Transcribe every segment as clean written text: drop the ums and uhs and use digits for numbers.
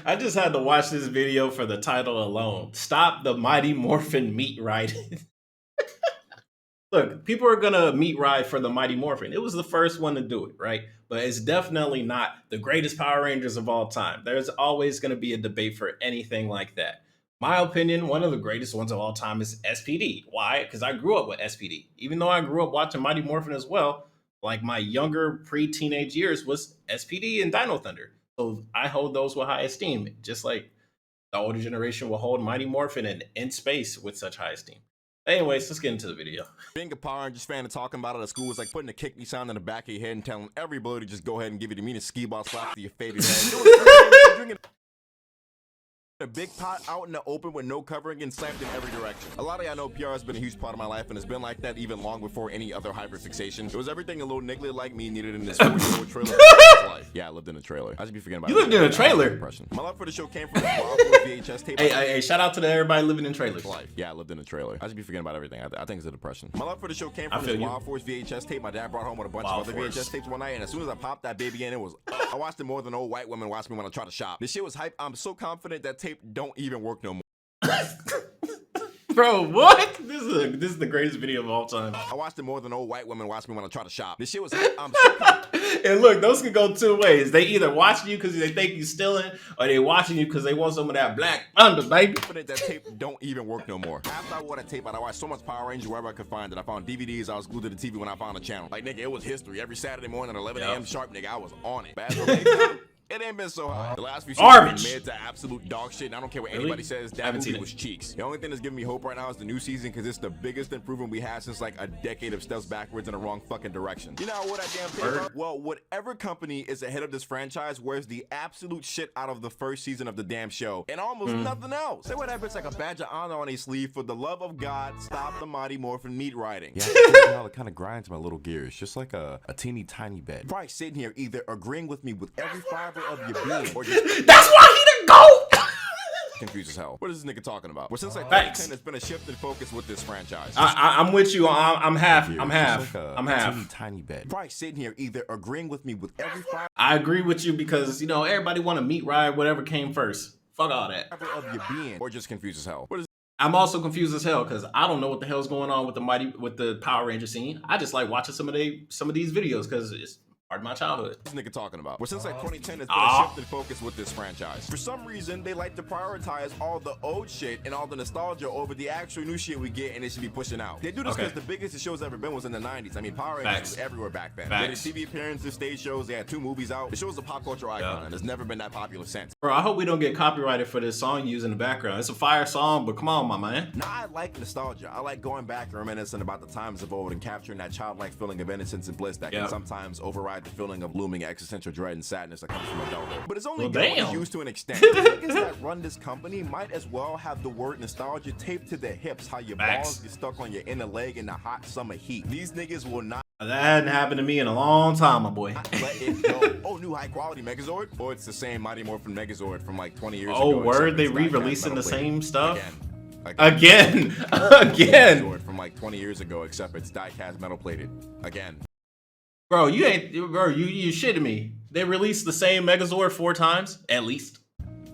I just had to watch this video for the title alone. Stop the Mighty Morphin meat riding. Look, people are gonna meat ride for the Mighty Morphin. It was the first one to do it, right? But it's definitely not the greatest Power Rangers of all time. There's always gonna be a debate for anything like that. My opinion, one of the greatest ones of all time is SPD. Why? Because I grew up with SPD. Even though I grew up watching Mighty Morphin as well, like my younger pre-teenage years was SPD and Dino Thunder. So I hold those with high esteem, just like the older generation will hold Mighty Morphin and In Space with such high esteem. Anyways, let's get into the video. Being a Power Rangers fan and talking about it at school is like putting a kick me sound in the back of your head and telling everybody to just go ahead and give you the meanest skee ball slap to your favorite head. Drinking a big pot out in the open with no covering and slammed in every direction. A lot of y'all know PR has been a huge part of my life and it's been like that even long before any other hyperfixation. It was everything a little niggler like me needed in this 4-year-old trailer for life. Yeah, I lived in a trailer. I should be forgetting about You lived in a trailer? My love for the show came from this Wild Force VHS tape. Hey, shout out to everybody living in trailers. Life. Yeah, I lived in a trailer. I should be forgetting about everything. I think it's a depression. My love for the show came from I this feel you. Wild Force VHS tape my dad brought home with a bunch Wild of other Force. VHS tapes one night, and as soon as I popped that baby in, it was I watched it more than old white women watch me when I try to shop. This shit was hype. I'm so confident that tape don't even work no more. Bro, what? This is the greatest video of all time. I watched it more than old white women watch me when I try to shop. This shit was hype. I'm so confident. And look, those can go two ways. They either watching you because they think you stealing, or they watching you because they want some of that black thunder, baby. That tape don't even work no more. After I wore that tape out, I watched so much Power Rangers wherever I could find it. I found DVDs. I was glued to the TV when I found a channel. Like, nigga, it was history. Every Saturday morning at 11 a.m. sharp, nigga, I was on it. Bad it ain't been so hot. The last few seasons have been mid to absolute dog shit, and I don't care what anybody says, that movie was cheeks. The only thing that's giving me hope right now is the new season, because it's the biggest improvement we had since like a decade of steps backwards in the wrong fucking direction. You know what that damn thing about? Well, whatever company is ahead of this franchise wears the absolute shit out of the first season of the damn show, and almost nothing else. Say whatever, it's like a badge of honor on a sleeve. For the love of God, stop the Mighty Morphin meat riding. Yeah, it kind of grinds my little gears, just like a teeny tiny bed. Probably sitting here either agreeing with me with every fiber of your being, or just That's why he the GOAT! confused as hell. What is this nigga talking about? Well, since like Facts. 2010, there's been a shift in focus with this franchise. I'm with you. I'm half. I'm half. Like I'm half. Tiny bed. Probably sitting here either agreeing with me with every fiber I agree with you because, you know, everybody want to meat ride whatever came first. Fuck all that. of your being, or just confused as hell. What is I'm also confused as hell because I don't know what the hell's going on with the Power Ranger scene. I just like watching some of these videos because it's part of my childhood. this nigga talking about? Well, since like 2010, there's been a shift in focus with this franchise. For some reason, they like to prioritize all the old shit and all the nostalgia over the actual new shit we get, and they should be pushing out. They do this because the biggest the show's ever been was in the 90s. I mean, Power Rangers was everywhere back then. They had TV appearances, stage shows, they had 2 movies out. The show's a pop culture icon, and it's never been that popular since. Bro, I hope we don't get copyrighted for this song you use in the background. It's a fire song, but come on, my man. Now, I like nostalgia. I like going back and reminiscing about the times of old and capturing that childlike feeling of innocence and bliss that can sometimes override the feeling of looming existential dread and sadness that comes from adulthood. But it's only used to an extent. The niggas that run this company might as well have the word nostalgia taped to their hips, how your balls get stuck on your inner leg in the hot summer heat. These niggas will not That hadn't happened to me in a long time, my boy. let it go. Oh, new high quality Megazord? Or it's the same Mighty Morphin Megazord from like 20 years ago. Oh, word? They re-releasing the same stuff? Again. Again. From like 20 years ago, except it's die-cast metal plated. Again. Bro, you shitting me. They released the same Megazord 4 times, at least.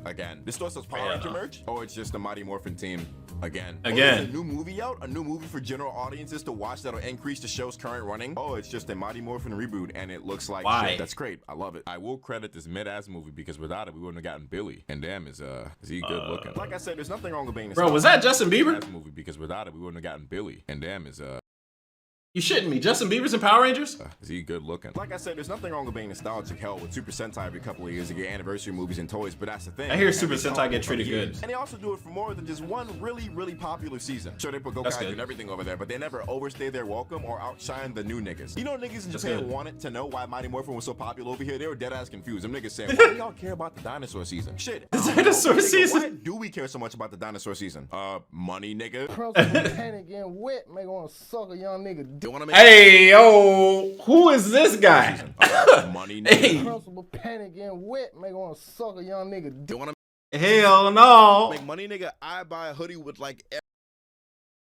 Again. This store sells Power Ranger merch? Oh, it's just the Mighty Morphin team. Again. Again. Oh, there's a new movie out? A new movie for general audiences to watch that'll increase the show's current running? Oh, it's just a Mighty Morphin reboot, and it looks like shit. That's great. I love it. I will credit this mid-ass movie because without it, we wouldn't have gotten Billy. And damn, is he good looking. Like I said, there's nothing wrong with being a Bro, was that Justin Bieber? Movie because without it, we wouldn't have gotten Billy. And damn, You shitting me? Justin Bieber's in Power Rangers? Is he good looking? Like I said, there's nothing wrong with being nostalgic. Hell, with Super Sentai every couple of years to get anniversary movies and toys, but that's the thing. I hear Super Sentai get treated good. And they also do it for more than just one really, really popular season. Sure, they put Gokaiger and everything over there, but they never overstay their welcome or outshine the new niggas. You know, niggas in Japan wanted to know why Mighty Morphin was so popular over here. They were dead ass confused. Them niggas said, why do y'all care about the dinosaur season? Shit. The dinosaur season? Why do we care so much about the dinosaur season? Money, nigga. Panic getting wet, make wanna suck a young nigga. Do wanna make Hey, yo, who is this guy? Money, nigga. Hey. Principal panic getting wet, make wanna suck a young nigga. Do wanna Hell no. make money, nigga? I buy a hoodie with like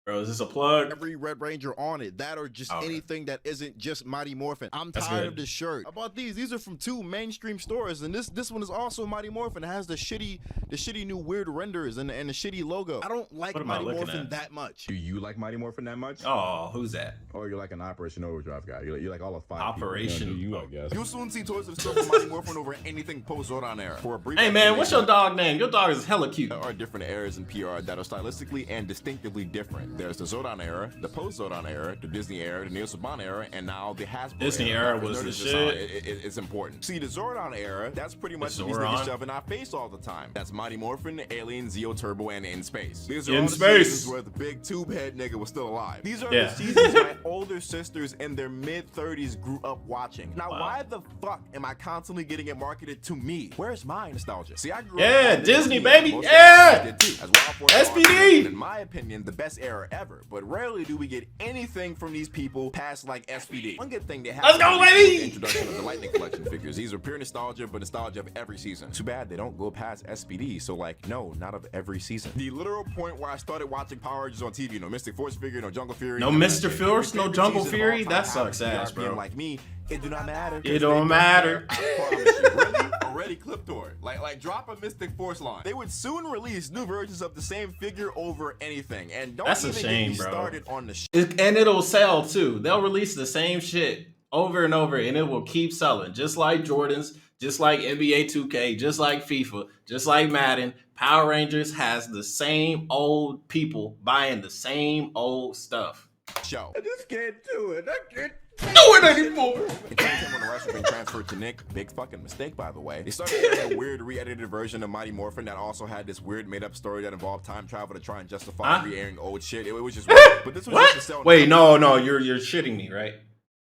Bro, is this a plug? Every Red Ranger on it, that or just anything that isn't just Mighty Morphin. I'm tired of this shirt. I bought these. These are from 2 mainstream stores, and this one is also Mighty Morphin. It has the shitty new weird renders and the shitty logo. I don't like Mighty Morphin that much. Do you like Mighty Morphin that much? Oh, who's that? Or you're like an Operation Overdrive guy. You're like all of 5 Operation. You, I guess. You'll soon see toys of the stuff for Mighty Morphin over anything post Zordon era. For a brief Hey man, what's your dog name? Your dog is hella cute. There are different eras in PR that are stylistically and distinctively different. There's the Zordon era, the post-Zordon era, the Disney era, the Neil Saban era, and now the Hasbro Disney era was the shit. It's important. See, the Zordon era, that's pretty much what these niggas shove in our face all the time. That's Mighty Morphin, Alien, Zeo Turbo, and In Space. These are all the seasons where the big tube head nigga was still alive. These are the seasons my older sisters in their mid-30s grew up watching. Now, why the fuck am I constantly getting it marketed to me? Where's my nostalgia? See, I grew up Disney, baby. Yeah. SPD. In my opinion, the best era ever, but rarely do we get anything from these people past like SPD. One good thing they have. Let's go, baby! The introduction of the Lightning Collection figures. These are pure nostalgia, but nostalgia of every season. Too bad they don't go past SPD. So like, no, not of every season. The literal point where I started watching Power Rangers on TV. No Mystic Force figure, no Jungle Fury. No Mr. Force, no Jungle Fury. That sucks ass, bro. Like me, it do not matter. It don't matter. I promise you. Really? Already clipped or like drop a Mystic Force line. They would soon release new versions of the same figure over anything. And don't even get me started on the shit. And it'll sell too. They'll release the same shit over and over, and it will keep selling. Just like Jordans, just like NBA 2K, just like FIFA, just like Madden. Power Rangers has the same old people buying the same old stuff. Show. I just can't do it. I can't do it anymore. It came when the rest being transferred to Nick. Big fucking mistake, by the way. They started doing a weird re-edited version of Mighty Morphin that also had this weird made-up story that involved time travel to try and justify re-airing old shit. It was just weird. But this was just to sell. Wait, no, you're shitting me, right?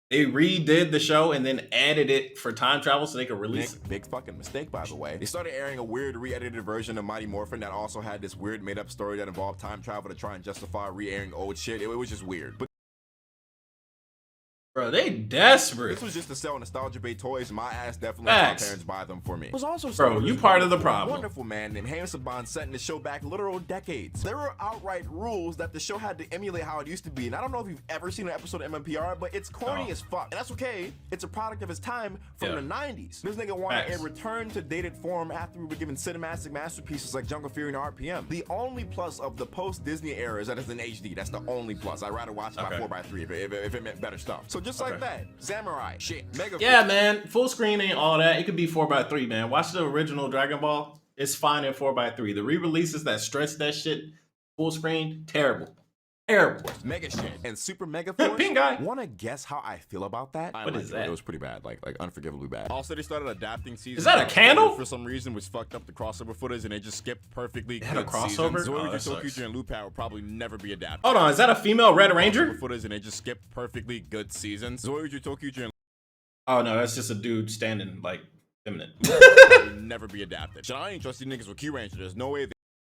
They redid the show and then added it for time travel so they could release it. Big fucking mistake, by the way. They started airing a weird re-edited version of Mighty Morphin that also had this weird made-up story that involved time travel to try and justify re-airing old shit. It was just weird. But bro, they desperate. This was just to sell nostalgia bait toys. My ass definitely let my parents buy them for me. It was also bro, you part of the problem. Wonderful man named Ham Saban setting the show back literal decades. There were outright rules that the show had to emulate how it used to be. And I don't know if you've ever seen an episode of MMPR, but it's corny as fuck. And that's okay. It's a product of its time from the 90s. This nigga wanted a return to dated form after we were given cinematic masterpieces like Jungle Fury and RPM. The only plus of the post-Disney era is that it's in HD. That's the only plus. I'd rather watch it by 4x3 if it meant better stuff. So just like that, Samurai, shit, Mega. Yeah, man, full screen ain't all that. It could be 4x3, man. Watch the original Dragon Ball. It's fine in 4x3. The re-releases that stretch that shit full screen, terrible. Terrible. Mega shit and Super Mega Force. Pink guy. Wanna guess how I feel about that? What is that? It was pretty bad, like unforgivably bad. Also, they started adapting season. Is that a candle? For some reason, which fucked up the crossover footage, and they just skipped perfectly. They had a crossover. Zoidberg, Tokyo, and Lupin will probably never be adapted. Hold on, is that a female Red Ranger? Footage, and they just skipped perfectly good seasons. Zoidberg, Tokyo, and oh no, that's just a dude standing like feminine. never be adapted. So I ain't trusting niggas with Q Ranger. There's no way.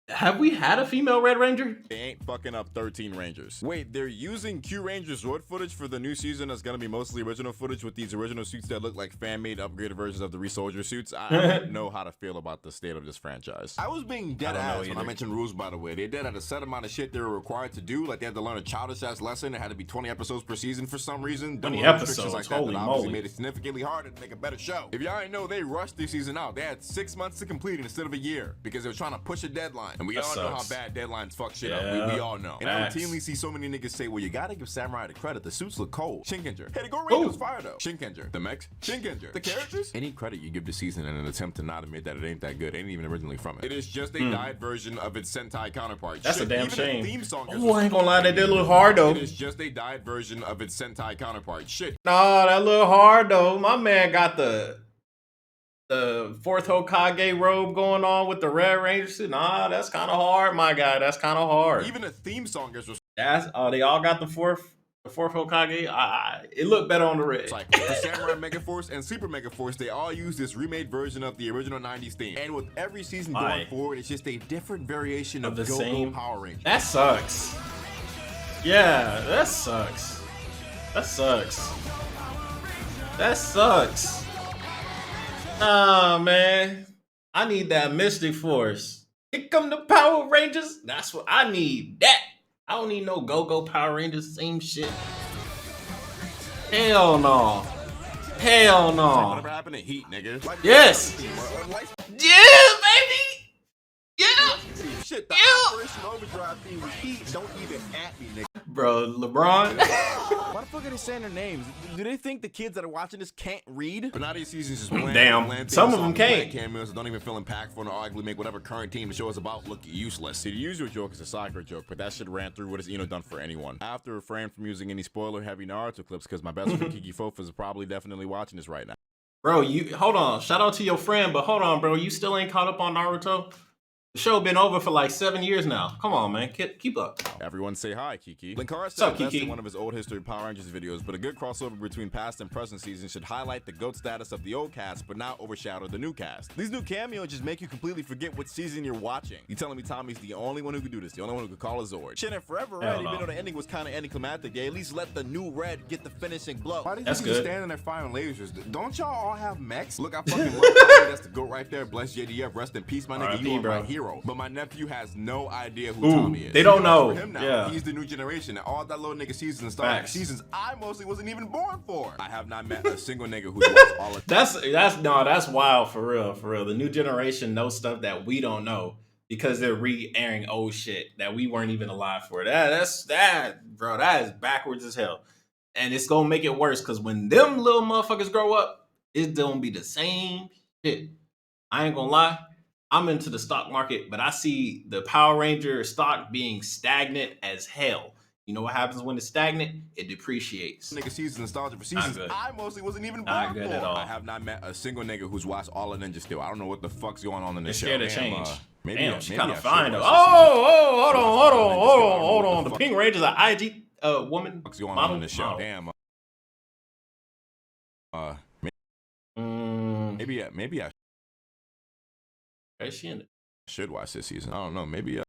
Have we had a female Red Ranger? They ain't fucking up 13 Rangers. Wait, they're using Q Ranger Zord footage for the new season that's gonna be mostly original footage with these original suits that look like fan-made upgraded versions of the Resoldier suits. I don't know how to feel about the state of this franchise. I was being dead ass when I mentioned rules, by the way. They did at a set amount of shit they were required to do. Like they had to learn a childish ass lesson. It had to be 20 episodes per season for some reason. 20 episodes, like holy that obviously moly. made it significantly harder to make a better show. If y'all ain't know, they rushed this season out. They had 6 months to complete it instead of a year because they were trying to push a deadline. And we all know how bad deadlines fuck shit up. We all know. And I routinely see so many niggas say, well, you gotta give Samurai the credit. The suits look cold. Shinkenger. Hey, the Go Ranger was fire though. Shinkenger. The mechs. Shinkenger. The characters. Any credit you give the season in an attempt to not admit that it ain't that good ain't even originally from it. It is just a dyed version of its Sentai counterpart. That's a damn even shame. The theme song oh, I ain't gonna lie, they did a little hard though. It is just a dyed version of its Sentai counterpart. Shit. Nah, that little hard though. My man got the fourth Hokage robe going on with the Red Ranger. Nah, that's kind of hard, my guy. That's kind of hard. Even the theme song is. That's they all got the fourth Hokage. It looked better on the red. It's like the Samurai Mega Force and Super Mega Force, they all use this remade version of the original 90s theme. And with every season going forward, it's just a different variation of the same Power Rangers. That sucks. Yeah, that sucks. That sucks. That sucks. Nah, man. I need that Mystic Force. Here come the Power Rangers. That's what I need. That. I don't need no Go-Go Power Rangers, same shit. Hell no. Hell no. Whatever happened to Heat, nigga? Like, Yes. Yeah, baby. Yeah. Shit, the Operation Overdrive theme was Heat. Don't even at me, nigga. Bro, LeBron. Why the fuck are they saying their names? Do they think the kids that are watching this can't read? But now these seasons just bland. Damn, some of them can't. Cameos that don't even feel impactful and arguably make whatever current team the show is about look useless. See, the usual joke is a soccer joke, but that shit ran through what is done for anyone. I have to refrain from using any spoiler-heavy Naruto clips because my best friend Kiki Fofa is probably definitely watching this right now. Bro, you hold on. Shout out to your friend, but hold on, bro. You still ain't caught up on Naruto? The show been over for like 7 years now. Come on, man. Keep up. Everyone say hi, Kiki. Linkara Sup, said Kiki? in one of his old history Power Rangers videos, but a good crossover between past and present seasons should highlight the GOAT status of the old cast, but not overshadow the new cast. These new cameos just make you completely forget what season you're watching. You telling me Tommy's the only one who could do this, the only one who could call a Zord? Shit, and Forever Red, even though the ending was kind of anticlimactic, they at least let the new Red get the finishing blow. Why did That's you good. standing there firing lasers? Don't y'all all have mechs? Look, I fucking love Tommy. That's the GOAT right there. Bless JDF. Rest in peace, my nigga. R.I.P., You are bro. my hero. But my nephew has no idea who Tommy is. They don't know. For him now, Yeah. he's the new generation, and all that little nigga seasons and Star Trek Facts. seasons I mostly wasn't even born for. I have not met a single nigga who's watched all of That's wild for real, for real. The new generation knows stuff that we don't know because they're re-airing old shit that we weren't even alive for. Bro, that is backwards as hell. And it's gonna make it worse because when them little motherfuckers grow up, it's gonna be the same shit. I ain't gonna lie. I'm into the stock market, but I see the Power Ranger stock being stagnant as hell. You know what happens when it's stagnant? It depreciates. nigga seasons nostalgia for seasons good. I mostly wasn't even Not born good for. at all. I have not met a single nigga who's watched all of Ninja Steel. I don't know what the fuck's going on in this show. They're scared to change. Maybe Damn, she maybe kind I of should fine though. watch this season. Hold on. The Pink Ranger's an IG woman. What's going model? on in this show? Oh. Damn. Mm, Maybe I is she in it? should watch this season. I don't know. Maybe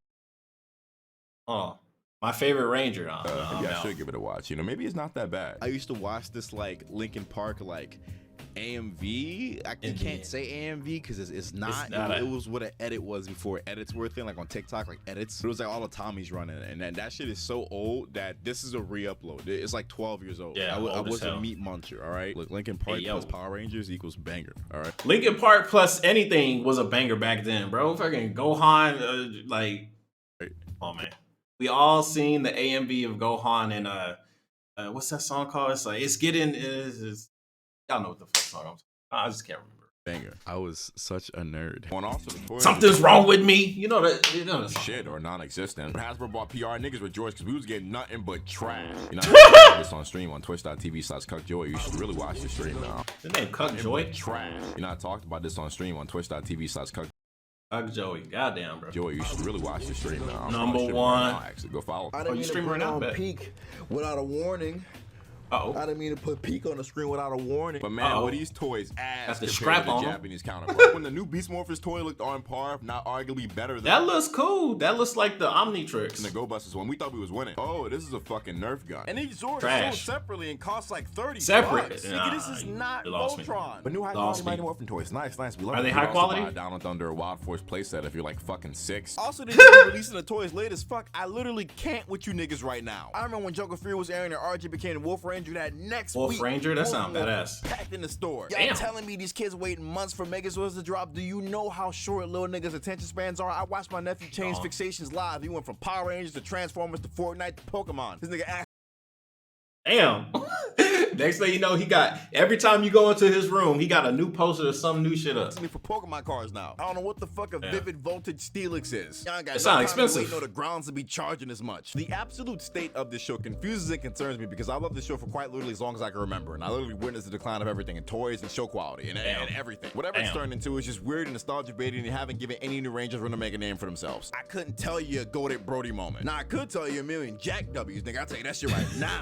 Oh, my favorite Ranger. maybe I should give it a watch. You know, maybe it's not that bad. I used to watch this like Linkin Park like AMV. You can't say AMV because it's not. It was what an edit was before edits were a thing, like on TikTok, like edits. It was like all the Tommies running, and then that shit is so old that this is a re-upload. It's like 12 years old. Yeah, I old as was a hell. meat muncher. All right, look, Linkin Park plus Power Rangers equals banger. All right, Linkin Park plus anything was a banger back then, bro. Fucking Gohan, oh man, we all seen the AMV of Gohan and what's that song called? It's like it's getting y'all know what the fuck song I'm talking about. I just can't remember. banger. I was such a nerd. And also the toys Something's wrong with me. You know that. You know that song. shit or non-existent. Hasbro bought PR niggas with George because we was getting nothing but trash. You know, this on stream on twitch.tv/cuckjoy. You should really watch the stream now. The name Cuck Joy. Trash. You know, I talked about this on stream on twitch.tv/cuckjoy. Cuck Joey. Goddamn, bro. You should really watch the stream now. Number I'm streaming one. right now, actually, go follow. I didn't you mean to streaming put right now? on Bet. peak without a warning. Uh-oh. I didn't mean to put peak on the screen without a warning. But man, were these toys ass Got the compared strap to on the 'em. Japanese counterpart? When the new Beast Morphers toy looked on par, if not arguably better than That looks cool. That looks like the Omnitrix. the Go Busters one, we thought we was winning. Oh, this is a fucking Nerf gun. And each Zord is Trash. sold separately and costs like 30 Separate. bucks. Nah, Nigga, this is not you lost me. Voltron. But new high Lost quality Mighty me. Morphin toys. Nice. We love Are it. they You high can also quality? buy a Down and Thunder or Wild Force playset if you're like fucking 6. Also, they're just releasing the toys late as fuck. I literally can't with you niggas right now. I remember when Joker Fear was airing and RJ became the Wolf Ranger that next Wolf week. Ranger? That sound Wolf badass. Packed in the store. Damn. Y'all telling me these kids waiting months for Megazords to drop? Do you know how short little niggas' attention spans are? I watched my nephew change fixations live. He went from Power Rangers to Transformers to Fortnite to Pokemon. This nigga asked Damn. Next thing you know, he got every time you go into his room, he got a new poster or some new shit up. me for Pokemon cards now. I don't know what the fuck a Vivid Voltage Steelix is. Y'all got It sound no time to expensive. wait, know the grounds to be charging as much. The absolute state of this show confuses and concerns me because I love this show for quite literally as long as I can remember, and I literally witnessed the decline of everything in toys and show quality and everything. Whatever it's turned into is just weird and nostalgia baiting, and they haven't given any new Rangers room to make a name for themselves. I couldn't tell you a goated Brody moment. Now I could tell you a million Jack W's, nigga. I'll tell you that shit right now.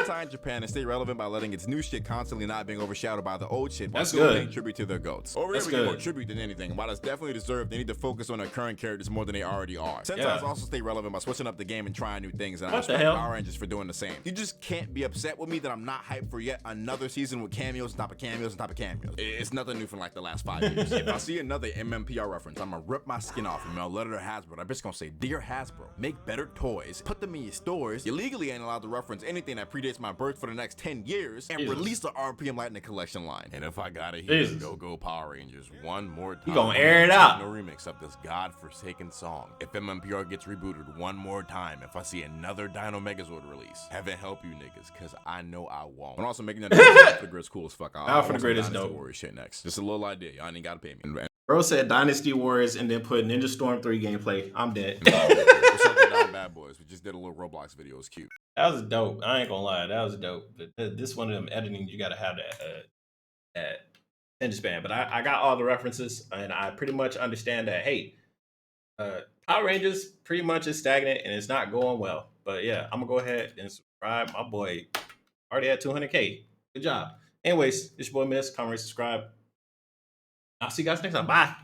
tie in Japan and stay relevant by letting its new shit constantly not being overshadowed by the old shit while That's still good. paying tribute to their goats. Over here, we get more tribute than anything. While it's definitely deserved, they need to focus on their current characters more than they already are. Sentai's also stay relevant by switching up the game and trying new things, and I respect Power Rangers for doing the same. You just can't be upset with me that I'm not hyped for yet another season with cameos on top of cameos on top of cameos. It's nothing new from like the last 5 years. If I see another MMPR reference, I'm gonna rip my skin off and I'll let it to Hasbro. That bitch gonna say, "Dear Hasbro, make better toys, put them in your stores. You legally ain't allowed to reference anything that predates my birth for the next 10 years, and release the RPM Lightning Collection line." And if I gotta hear Go Power Rangers one more time, you gonna air it out. No remix of this godforsaken song. If MMPR gets rebooted one more time, if I see another Dino Megazord release, heaven help you niggas, cause I know I won't. I'm also making that Out for the Grid's cool as fuck. Out for the Grid is dope. Warriors shit next. Just a little idea. Y'all ain't gotta pay me. Bro said Dynasty Warriors and then put Ninja Storm 3 gameplay. I'm dead. What's up with Down Bad Boys? We just did a little Roblox video. It's cute. That was dope. I ain't gonna lie. That was dope. This one of them editing, you gotta have that attention span. But I got all the references, and I pretty much understand that, hey, Power Rangers pretty much is stagnant and it's not going well. But yeah, I'm gonna go ahead and subscribe. My boy already at 200K. Good job. Anyways, this your boy Miss. Comment, rate, subscribe. I'll see you guys next time. Bye.